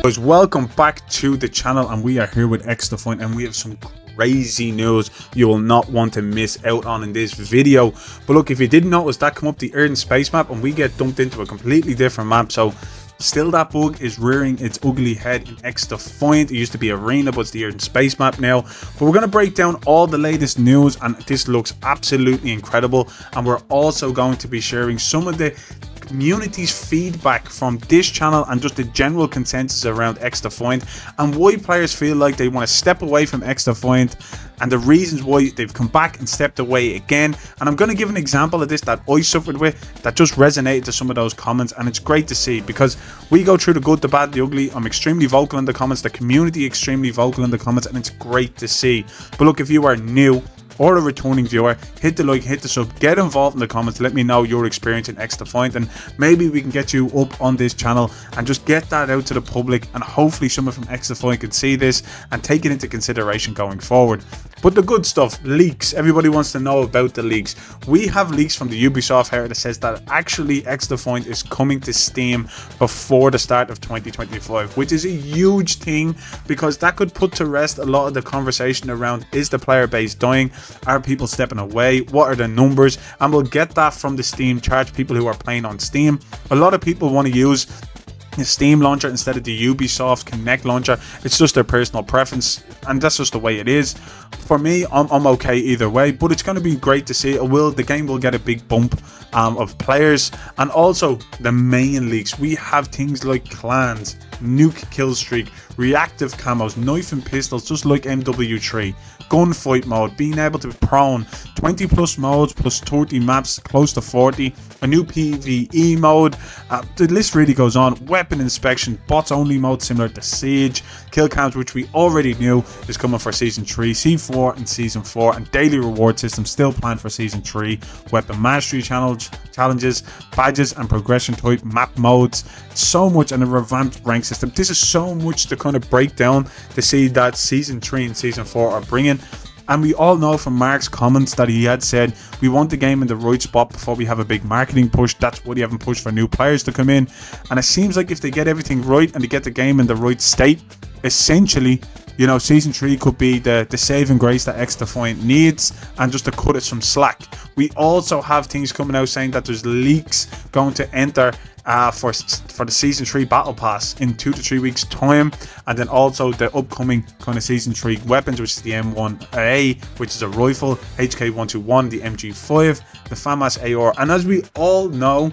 Guys, welcome back to the channel, and we are here with Xdefiant, and we have some crazy news you will not want to miss out on in this video. But look, if you didn't notice, that come up the Earth and Space map, and we get dumped into a completely different map. So still, that bug is rearing its ugly head in Xdefiant. It used to be Arena, but it's the Earth and Space map now. But we're going to break down all the latest news, and this looks absolutely incredible. And we're also going to be sharing some of the community's feedback from this channel and just the general consensus around Xdefiant, and why players feel like they want to step away from Xdefiant, and the reasons why they've come back and stepped away again. And I'm going to give an example of this that I suffered with, that just resonated to some of those comments, and it's great to see because we go through the good, the bad, the ugly. I'm extremely vocal in the comments, the community extremely vocal in the comments, and it's great to see. But look, if you are new or a returning viewer, hit the like, hit the sub, get involved in the comments, let me know your experience in Xdefiant, and maybe we can get you up on this channel and just get that out to the public, and hopefully someone from Xdefiant can see this and take it into consideration going forward. But the good stuff, leaks, everybody wants to know about the leaks. We have leaks from the Ubisoft here that says that actually Xdefiant is coming to Steam before the start of 2025, which is a huge thing because that could put to rest a lot of the conversation around, is the player base dying? Are people stepping away? What are the numbers? And we'll get that from the Steam chart, people who are playing on Steam. A lot of people want to use the Steam launcher instead of the Ubisoft Connect launcher. It's just their personal preference, and that's just the way it is. For me, I'm okay either way, but it's going to be great to see. The game will get a big bump of players, and also the main leaks. We have things like clans, nuke kill streak, reactive camos, knife and pistols, just like MW3, gunfight mode, being able to prone 20 plus modes plus 30 maps, close to 40, a new PvE mode, the list really goes on. Weapon inspection, bots only mode similar to Siege, kill cams, which we already knew is coming for season 3, C4 and season 4, and daily reward system still planned for season 3, weapon mastery challenges, badges and progression type map modes, so much, and a revamped rank system. This is so much to kind of break down to see that season 3 and season 4 are bringing. And we all know from Mark's comments that he had said we want the game in the right spot before we have a big marketing push. That's what he haven't pushed for new players to come in. And it seems like if they get everything right and they get the game in the right state, essentially, you know, season 3 could be the saving grace that Xdefiant needs, and just to cut it some slack. We also have things coming out saying that there's leaks going to enter for the season 3 battle pass in 2 to 3 weeks time, and then also the upcoming kind of season 3 weapons, which is the M1A, which is a rifle, HK121, the MG5, the FAMAS AR, and as we all know,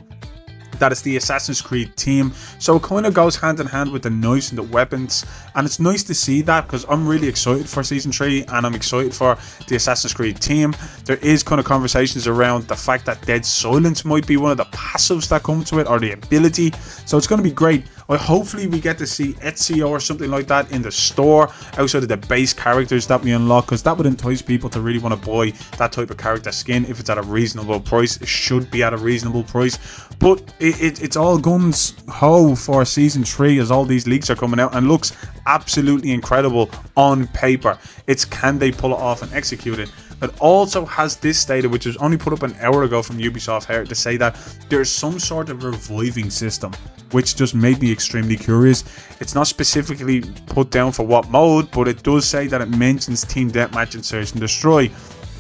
that is the Assassin's Creed team. So it kind of goes hand in hand with the knives and the weapons, and it's nice to see that because I'm really excited for season 3 and I'm excited for the Assassin's Creed team. There is kind of conversations around the fact that Dead Silence might be one of the passives that come to it, or the ability, so it's going to be great. Hopefully we get to see Ezio or something like that in the store outside of the base characters that we unlock, because that would entice people to really want to buy that type of character skin if it's at a reasonable price. It should be at a reasonable price, but it's all guns ho for season 3 as all these leaks are coming out, and looks absolutely incredible on paper. It's can they pull it off and execute it. It also has this stated, which was only put up an hour ago from Ubisoft here, to say that there's some sort of reviving system, which just made me extremely curious. It's not specifically put down for what mode, but it does say that it mentions team deathmatch and search and destroy.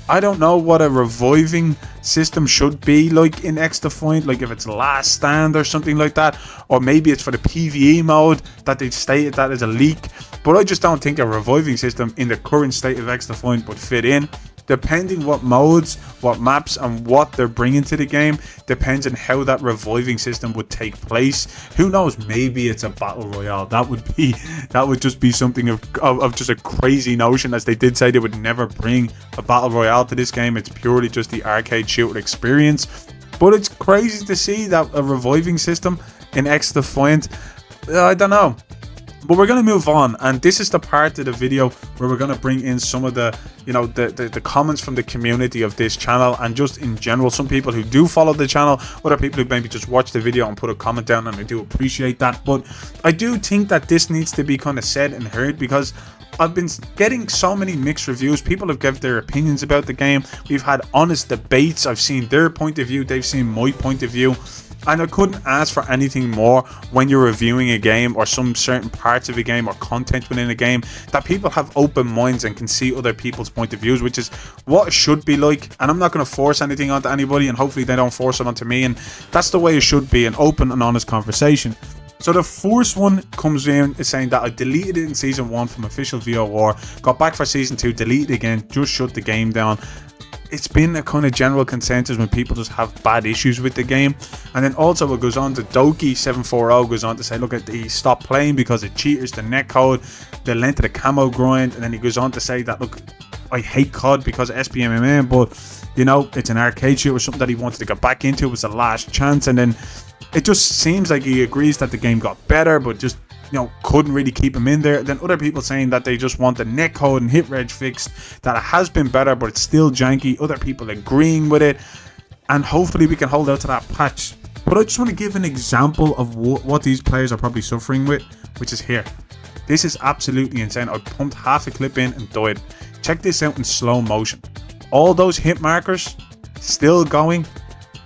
I don't know what a reviving system should be like in Xdefiant, like if it's last stand or something like that, or maybe it's for the PvE mode that they've stated that is a leak, but I just don't think a reviving system in the current state of Xdefiant would fit in. Depending what modes, what maps, and what they're bringing to the game, depends on how that reviving system would take place. Who knows, maybe it's a battle royale. That would just be something of just a crazy notion, as they did say they would never bring a battle royale to this game. It's purely just the arcade shooter experience, but it's crazy to see that a reviving system in Xdefiant. I don't know. But we're going to move on, and this is the part of the video where we're going to bring in some of the, you know, the comments from the community of this channel, and just in general, some people who do follow the channel, other people who maybe just watch the video and put a comment down, and I do appreciate that. But I do think that this needs to be kind of said and heard, because I've been getting so many mixed reviews. People have given their opinions about the game. We've had honest debates. I've seen their point of view, they've seen my point of view, and I couldn't ask for anything more when you're reviewing a game or some certain parts of a game or content within a game, that people have open minds and can see other people's point of views, which is what it should be like. And I'm not going to force anything onto anybody, and hopefully they don't force it onto me, and that's the way it should be, an open and honest conversation. So the first one comes in is saying that I deleted it in Season 1 from official VOR, got back for Season 2, deleted again, just shut the game down. It's been a kind of general consensus when people just have bad issues with the game. And then also it goes on to Doki740 goes on to say, look, he stopped playing because it cheaters the netcode, the length of the camo grind. And then he goes on to say that, look, I hate COD because of SBMMM, but you know, it's an arcade shooter, something that he wanted to get back into. It was the last chance. And then it just seems like he agrees that the game got better, but just, you know, couldn't really keep him in there. Then other people saying that they just want the netcode and hit reg fixed, that it has been better, but it's still janky. Other people agreeing with it, and hopefully we can hold out to that patch. But I just want to give an example of what these players are probably suffering with, which is here. This is absolutely insane. I pumped half a clip in and died. Check this out in slow motion. All those hit markers still going.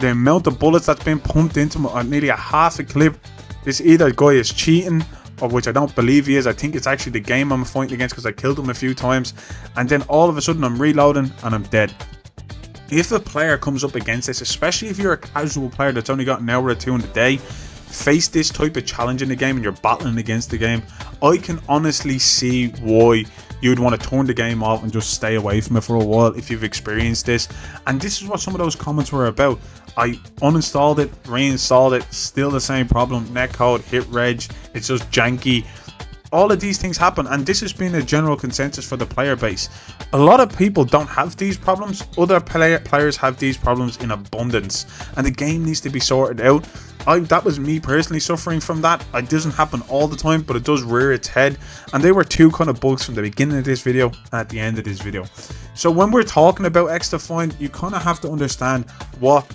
The amount of bullets that's been pumped into him at nearly a half a clip. This either guy is cheating, of which I don't believe he is. I think it's actually the game I'm fighting against because I killed him a few times. And then all of a sudden I'm reloading and I'm dead. If a player comes up against this, especially if you're a casual player that's only got an hour or two in the day, face this type of challenge in the game and you're battling against the game, I can honestly see why you'd want to turn the game off and just stay away from it for a while if you've experienced this. And this is what some of those comments were about. I uninstalled it, reinstalled it, still the same problem, netcode, hit reg, it's just janky. All of these things happen, and this has been a general consensus for the player base. A lot of people don't have these problems. Other players have these problems in abundance, and the game needs to be sorted out. That was me personally suffering from that. It doesn't happen all the time, but it does rear its head, and they were two kind of bugs from the beginning of this video and at the end of this video. So when we're talking about Xdefiant, you kind of have to understand what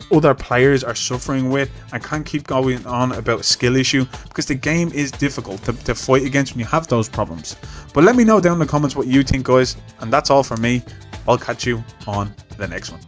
other players are suffering with, and can't keep going on about a skill issue, because the game is difficult to fight against when you have those problems. But let me know down in the comments what you think, guys, and that's all from me. I'll catch you on the next one.